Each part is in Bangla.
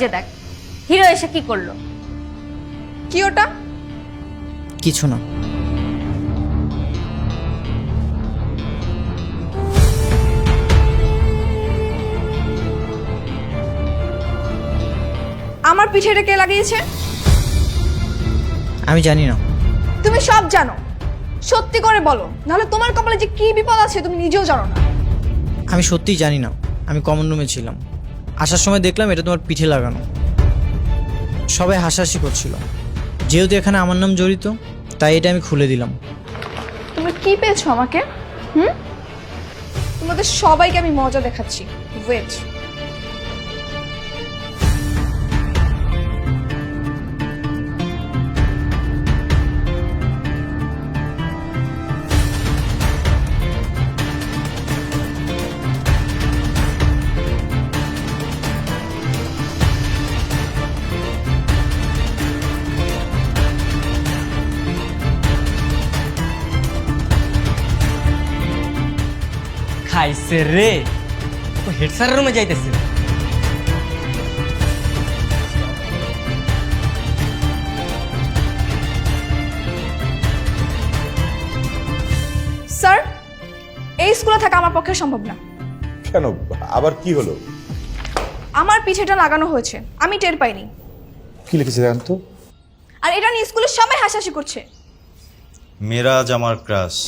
যে দেখ হিরো এসে কি করলো। কি ওটা? কিছু না। আমার পিঠে এটা কে লাগিয়েছে? আমি জানি না। তুমি সব জানো, সত্যি করে বলো, নাহলে তোমার কপালে যে কি বিপদ আছে তুমি নিজেও জানো না। আমি সত্যিই জানি না। আমি কমন রুমে ছিলাম, আসার সময় দেখলাম এটা তোমার পিঠে লাগানো। সবাই হাসাহাসি করছিল, যেহেতু এখানে আমার নাম জড়িত তাই এটা আমি খুলে দিলাম। তুমি কি পেয়েছো আমাকে? তোমাদের সবাইকে আমি মজা দেখাচ্ছি, ওয়েট। খাইছে রে, ও হেড স্যারের রুমে যাইতেছে। স্যার, এই স্কুলে থাকা আমার পক্ষে সম্ভব না। কেন, আবার কি হলো? আমার পিঠেটা লাগানো হয়েছে, আমি টের পাইনি। কি লিখেছে জান তো? আর এটা নিয়ে স্কুলের সবাই হাসাহাসি করছে। মেরাজ আমার ক্রাশ।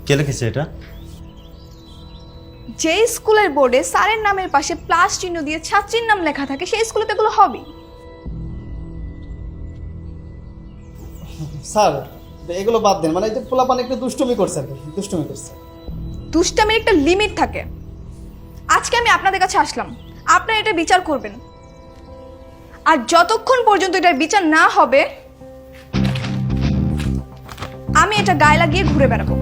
কে লিখেছে এটা? যে স্কুলের বোর্ডে স্যারের নামের পাশে প্লাস চিহ্ন দিয়ে ছাত্রীর নাম লেখা থাকে সেই স্কুলে তো এগুলো হবেই। স্যার এগুলো বাদ দেন, মানে এই যে পোলাপান একটু দুষ্টুমি করছে আর কি, দুষ্টুমি করছে। দুষ্টামির একটা লিমিট থাকে। আজকে আমি আপনাদের কাছে আসলাম, আপনারা এটা বিচার করবেন। আর যতক্ষণ পর্যন্ত এটার বিচার না হবে আমি এটা গায়ে লাগিয়ে ঘুরে বেড়াবো।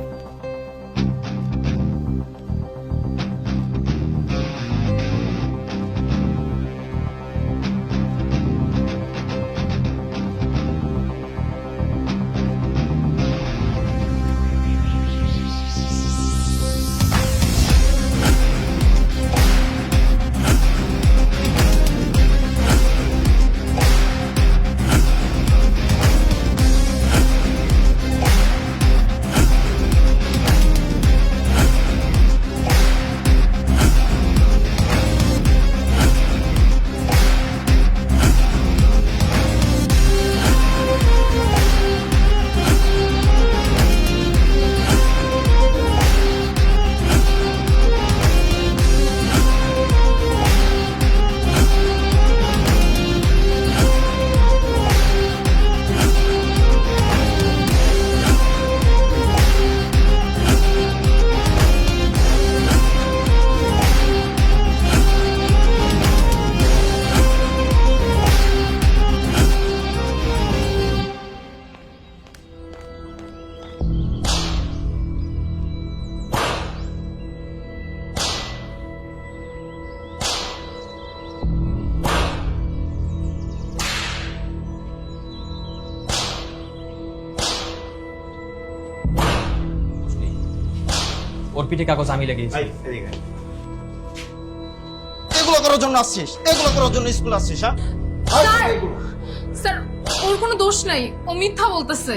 ওর পিঠে কাগজ আমি লাগিয়েছি। এগুলো করার জন্য আসছিস? এগুলো করার জন্য স্কুল আসছিস? হ্যাঁ স্যার, ওর কোনো দোষ নাই, ও মিথ্যা বলতেছে।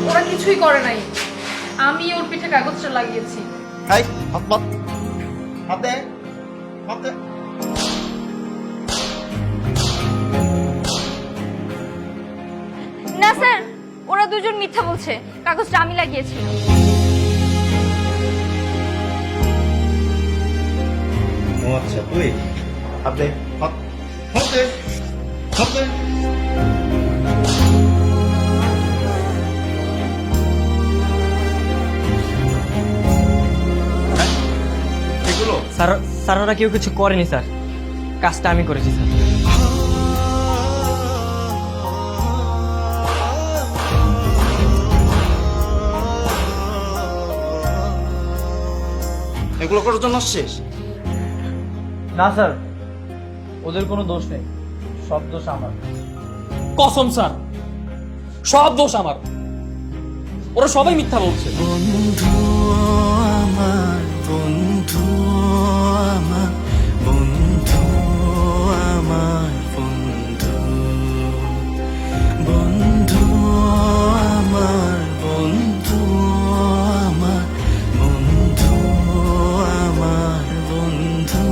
ওরা কিছুই করে নাই, আমি ওর পিঠে কাগজটা লাগিয়েছি। এই হাত বাত, হাত দে, হাত দে। না স্যার, ওরা দুজন মিথ্যা বলছে, কাগজটা আমি লাগিয়েছিলাম। ও আচ্ছা, তুই হাত দে, হাত, হাত দে, হাত দে। এগুলো স্যার ওরা কেউ কিছু করেনি স্যার, কাজটা আমি করেছি স্যার। এগুলো করার জন্য আসছিস? না স্যার, ওদের কোনো দোষ নেই, সব দোষ আমার। কসম স্যার, সব দোষ আমার, ওরা সবাই মিথ্যা বলছে। আমার বন্ধু, আমার বন্ধু, আমার বন্ধু, বন্ধু আমার বন্ধু, আমার বন্ধু, আমার বন্ধু।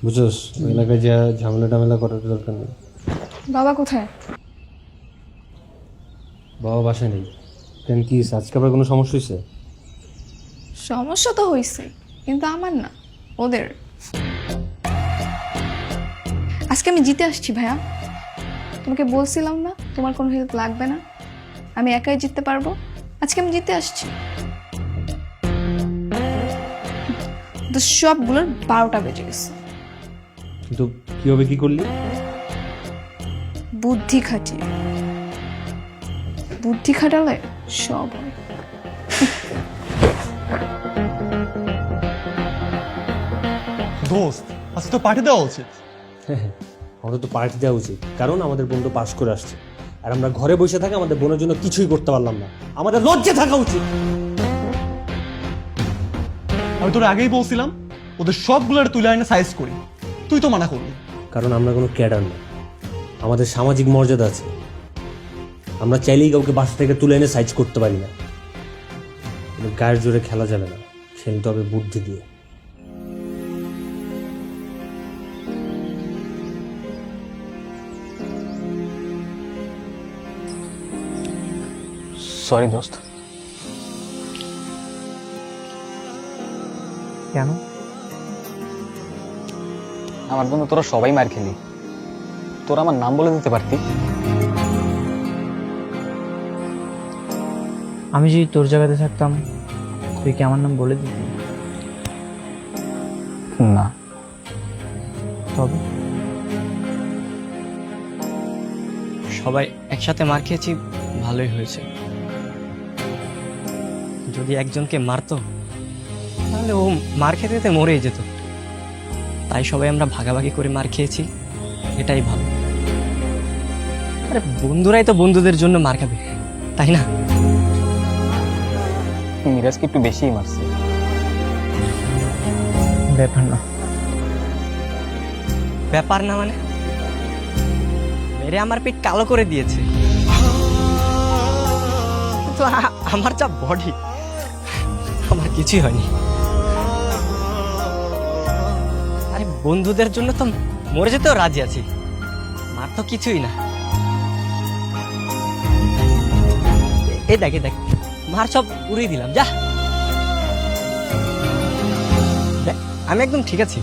বুঝছস, ওই এলাকায় যা ঝামেলা টামেলা করার দরকার নেই। বাবা কোথায়? বাবা বাসায় নেই। কেন, কি আজকে আবার কোনো সমস্যা হয়েছে? সমস্যা তো হয়েছে, কিন্তু আমার না, ওদের। আজকে আমি জিতে আসছি ভাইয়া। তোমাকে বলছিলাম না তোমার কোনো হেল্প লাগবে না, আমি একাই জিততে পারবো। আজকে আমি জিতে আসছি। তো সবগুলোর 12টা বেজে গেছে। কিন্তু কিভাবে কি করলি? বুদ্ধি খাটিয়ে। বুদ্ধি খাটালে সব হয়। দোস্ত, আজকে তো পার্টি দেওয়া উচিত। আমাদের তো পার্টি দেওয়া উচিত, কারণ আমাদের বোন তো পাশ করে আসছে। আর আমরা ঘরে বসে থাকি আমাদের বোনের জন্য কিছুই করতে পারলাম না। আমাদের লজ্জা থাকা উচিত। আমি তোর আগেই বলছিলাম ওদের সবগুলোর তুলে আইনে সাইজ করি, তুই তো মানা করলি। কারণ আমরা কোনো ক্যাডার না, আমাদের সামাজিক মর্যাদা আছে। আমরা চাইলেই কাউকে বাসা থেকে তুলে এনে সাইজ করতে পারি না। গায়ের জোরে খেলা যাবে না, খেলতে হবে বুদ্ধি দিয়ে। সরি দোস্ত। কেন? আমার বন্ধু তোরা সবাই মার খেলি, তোরা আমার নাম বলে দিতে পারতি। আমি যদি তোর জায়গাতে থাকতাম তুই কি আমার নাম বলে দিতি? না। তবে সবাই একসাথে মার খেয়েছি, ভালোই হয়েছে। যদি একজনকে মারতো তাহলে ও মার খেতে খেতে মরেই যেত। তাই সবাই আমরা ভাগাভাগি করে মার খেয়েছি, এটাই ভালো। আরে বন্ধুরাই তো বন্ধুদের জন্য মার খাবে, তাই না? মিরাজকে একটু বেশিই মারছে। ব্যাপার না। ব্যাপার না মানে? মেরে আমার পিঠ কালো করে দিয়েছে। তো আমার যা বডি, আমার কিছুই হয়নি। আরে বন্ধুদের জন্য তো মরে যেতেও রাজি আছি, মার তো কিছুই না। এ দেখ মার সব উড়িয়ে দিলাম। যা, আমি একদম ঠিক আছি।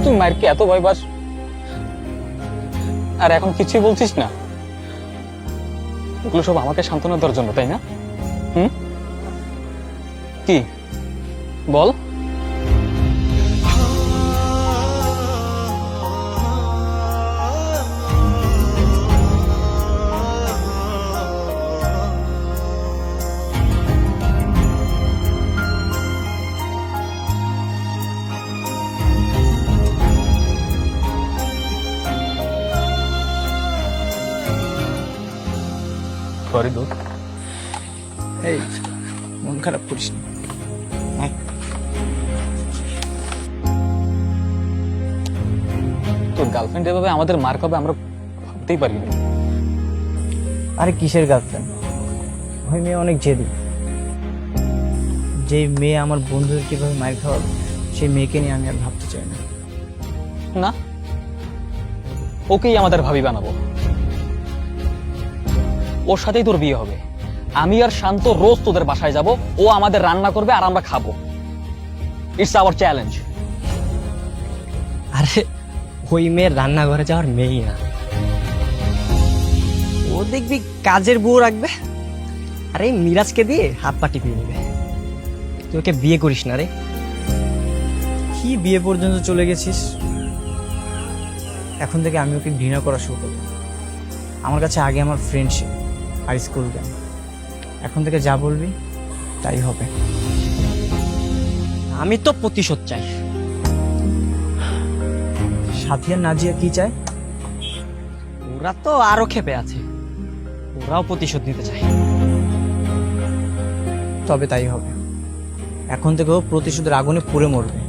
তুই মারকে এত ভয় পাস আর এখন কিছুই বলছিস না? এগুলো সব আমাকে সান্ত্বনা দেওয়ার জন্য, তাই না? কি বল? সরি দোস্ত। এই মন খারাপ করিস না। তোর গার্লফ্রেন্ড এভাবে আমাদের মার খাবে আমরা ভাবতেই পারিনি। আরে কিসের গার্লফ্রেন্ড? ওই মেয়ে অনেক জেদি। যে মেয়ে আমার বন্ধুদের কিভাবে মার খাওয়াবে সেই মেয়েকে নিয়ে আমি আর ভাবতে চাই না। না, ওকেই আমাদের ভাবি বানাবো, ওর সাথেই তোর বিয়ে হবে। আমি আর শান্ত রোজ তোদের বাসায় যাব, ও আমাদের রান্না করবে আর আমরা খাবো। It's hour challenge. আরে ওই মেয়ের রান্নাঘরে যাওয়ার মেয়েই না, ও দেখবি কাজের বউ রাখবে আর এই মিরাজকে দিয়ে হাত পা টিপিয়ে নেবে। তুই ওকে বিয়ে করিস না রে। কি বিয়ে পর্যন্ত চলে গেছিস? এখন থেকে আমি ওকে ঘৃণা করা শুরু করব। আমার কাছে আগে আমার ফ্রেন্ডশিপ আর স্কুল জ্ঞান, এখন থেকে যা বলবি তাই হবে। আমি তো প্রতিশোধ চাই। সাথী আর নাজিয়া কি চায়? ওরা তো আরো ক্ষেপে আছে, ওরাও প্রতিশোধ নিতে চায়। তবে তাই হবে। এখন থেকে ও প্রতিশোধের আগুনে পুড়ে মরবে।